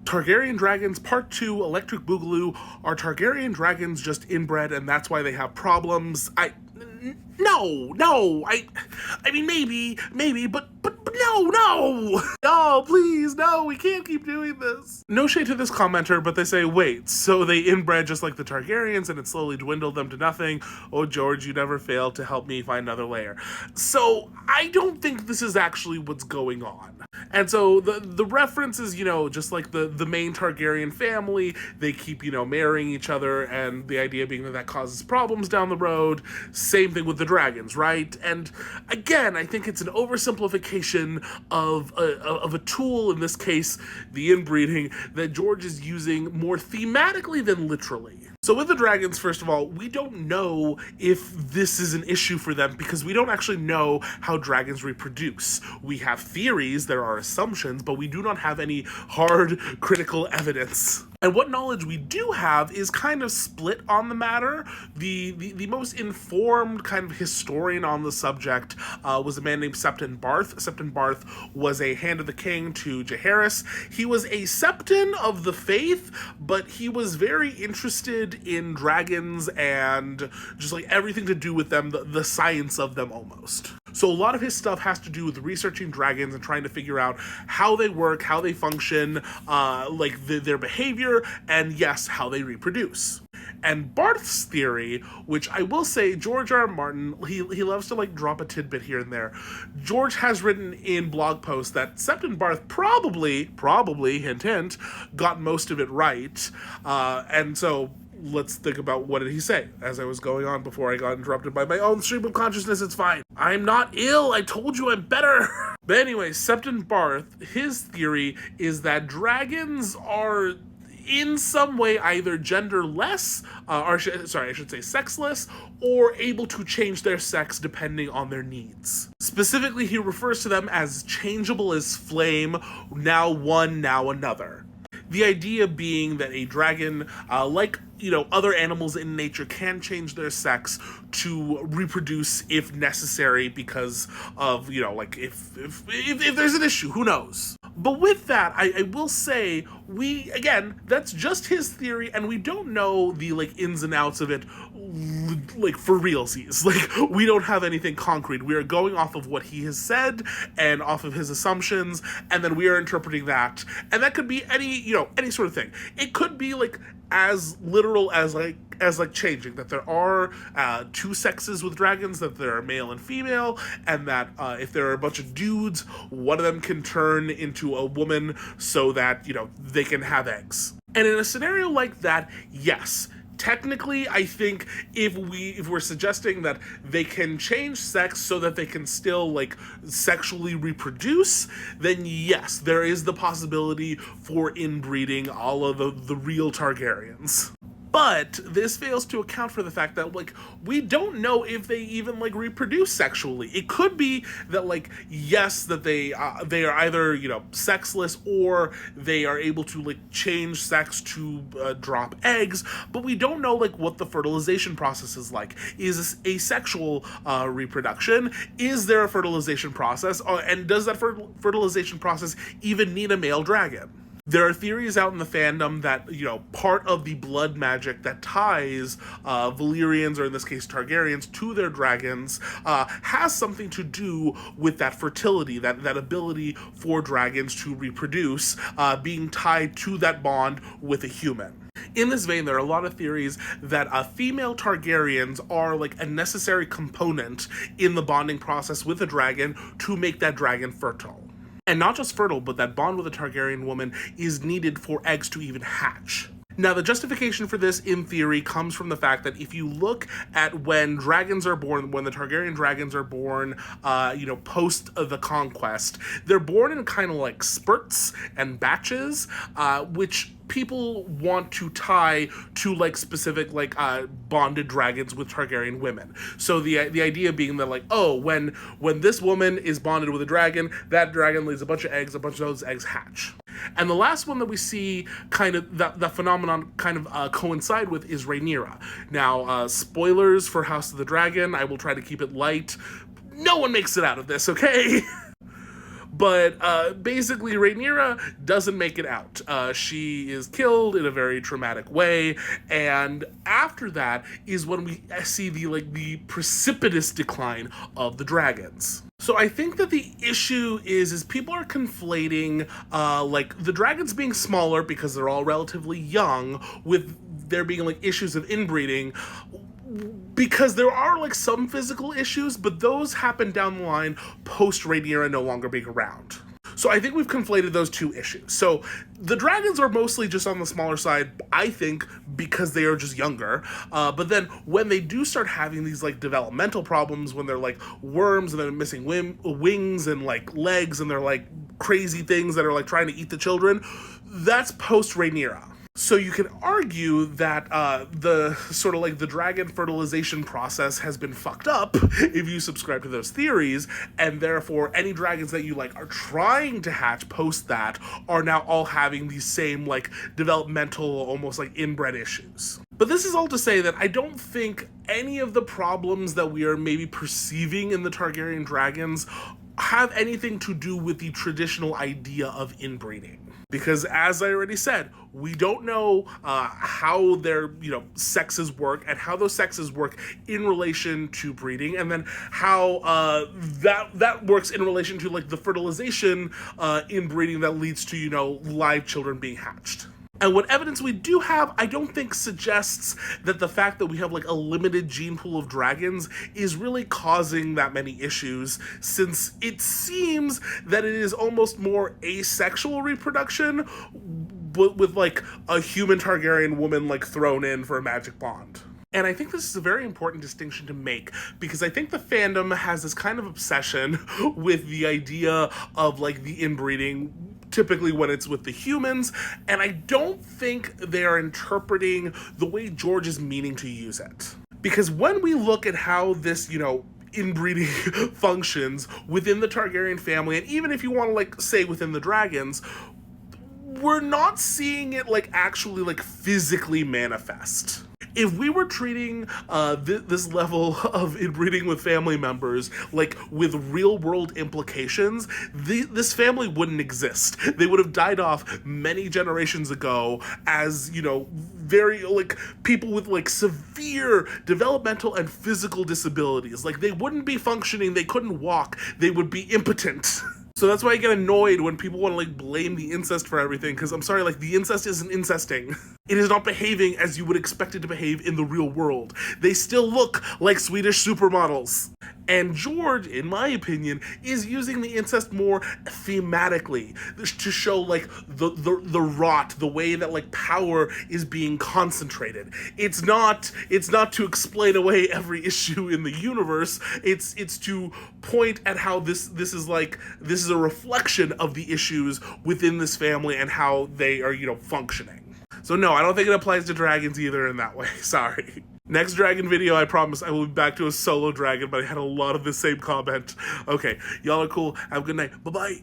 Targaryen dragons Part 2 Electric Boogaloo. Are Targaryen dragons just inbred and that's why they have problems? No. I mean, maybe, but no, no, please, no, we can't keep doing this. No shade to this commenter, but they say, wait, so they inbred just like the Targaryens and it slowly dwindled them to nothing? Oh, George, you never failed to help me find another layer. So I don't think this is actually what's going on. And so the reference is, just like the main Targaryen family, they keep, marrying each other, and the idea being that causes problems down the road. Same thing with the dragons, right? And again, I think it's an oversimplification of a tool, in this case, the inbreeding, that George is using more thematically than literally. So with the dragons, first of all, we don't know if this is an issue for them because we don't actually know how dragons reproduce. We have theories, there are assumptions, but we do not have any hard critical evidence. And what knowledge we do have is kind of split on the matter. The most informed kind of historian on the subject was a man named Septon Barth. Septon Barth was a hand of the king to Jaehaerys. He was a Septon of the faith, but he was very interested in dragons and just like everything to do with them, the science of them almost. So a lot of his stuff has to do with researching dragons and trying to figure out how they work, how they function, their behavior, and yes, how they reproduce. And Barth's theory, which I will say, George R. R. Martin, he loves to drop a tidbit here and there. George has written in blog posts that Septon Barth probably, hint hint, got most of it right. And so let's think about what did he say as I was going on before I got interrupted by my own stream of consciousness. It's fine. I'm not ill. I told you I'm better. But anyway, Septon Barth, his theory is that dragons are in some way either genderless, I should say sexless, or able to change their sex depending on their needs. Specifically, he refers to them as changeable as flame, now one, now another. The idea being that a dragon, like other animals in nature, can change their sex to reproduce if necessary because of, if there's an issue, who knows? But with that, I will say, that's just his theory, and we don't know the, ins and outs of it, for realsies. We don't have anything concrete. We are going off of what he has said, and off of his assumptions, and then we are interpreting that. And that could be any sort of thing. It could be, as literal as changing, that there are two sexes with dragons, that there are male and female, and that if there are a bunch of dudes, one of them can turn into a woman so that, they can have eggs. And in a scenario like that, yes, technically, I think if we're suggesting that they can change sex so that they can still sexually reproduce, then yes, there is the possibility for inbreeding all of the real Targaryens. But this fails to account for the fact that, we don't know if they even, reproduce sexually. It could be that, yes, that they are either, sexless, or they are able to, change sex to drop eggs, but we don't know, what the fertilization process is like. Is this asexual reproduction? Is there a fertilization process? And does that fertilization process even need a male dragon? There are theories out in the fandom that, part of the blood magic that ties Valyrians, or in this case Targaryens, to their dragons has something to do with that fertility, that ability for dragons to reproduce, being tied to that bond with a human. In this vein, there are a lot of theories that female Targaryens are a necessary component in the bonding process with a dragon to make that dragon fertile. And not just fertile, but that bond with a Targaryen woman is needed for eggs to even hatch. Now, the justification for this, in theory, comes from the fact that if you look at when dragons are born, when the Targaryen dragons are born, post the conquest, they're born in kind of spurts and batches, which people want to tie to specific bonded dragons with Targaryen women. So the idea being that when this woman is bonded with a dragon, that dragon lays a bunch of eggs, a bunch of those eggs hatch. And the last one that we see kind of that phenomenon kind of coincide with is Rhaenyra. Now, spoilers for House of the Dragon. I will try to keep it light. No one makes it out of this, okay? But basically, Rhaenyra doesn't make it out. She is killed in a very traumatic way, and after that is when we see the precipitous decline of the dragons. So I think that the issue is people are conflating like the dragons being smaller because they're all relatively young with there being like issues of inbreeding, because there are like some physical issues, but those happen down the line post Rhaenyra no longer being around. So I think we've conflated those two issues. So the dragons are mostly just on the smaller side, I think, because they are just younger. But then when they do start having these like developmental problems, when they're like worms and they're missing wings and like legs and they're like crazy things that are like trying to eat the children, that's post Rhaenyra. So you can argue that the sort of like the dragon fertilization process has been fucked up if you subscribe to those theories, and therefore any dragons that you like are trying to hatch post that are now all having these same like developmental, almost like inbred issues. But this is all to say that I don't think any of the problems that we are maybe perceiving in the Targaryen dragons have anything to do with the traditional idea of inbreeding. Because as I already said, we don't know how their sexes work and how those sexes work in relation to breeding, and then how that works in relation to like the fertilization inbreeding that leads to live children being hatched. And what evidence we do have, I don't think suggests that the fact that we have like a limited gene pool of dragons is really causing that many issues, since it seems that it is almost more asexual reproduction with like a human Targaryen woman like thrown in for a magic bond. And I think this is a very important distinction to make, because I think the fandom has this kind of obsession with the idea of like the inbreeding, typically when it's with the humans, and I don't think they're interpreting the way George is meaning to use it. Because when we look at how this, inbreeding functions within the Targaryen family, and even if you want to like say within the dragons, we're not seeing it like actually like physically manifest. If we were treating this level of inbreeding with family members like with real world implications, this family wouldn't exist. They would have died off many generations ago as, very like people with like severe developmental and physical disabilities. Like they wouldn't be functioning, they couldn't walk, they would be impotent. So that's why I get annoyed when people want to like blame the incest for everything, because I'm sorry, like the incest isn't incesting. It is not behaving as you would expect it to behave in the real world. They still look like Swedish supermodels. And George, in my opinion, is using the incest more thematically to show like the rot, the way that like power is being concentrated. It's not to explain away every issue in the universe. It's to point at how this is a reflection of the issues within this family and how they are, functioning. So no, I don't think it applies to dragons either in that way. Sorry. Next dragon video, I promise I will be back to a solo dragon, but I had a lot of the same comment. Okay, y'all are cool. Have a good night. Bye-bye.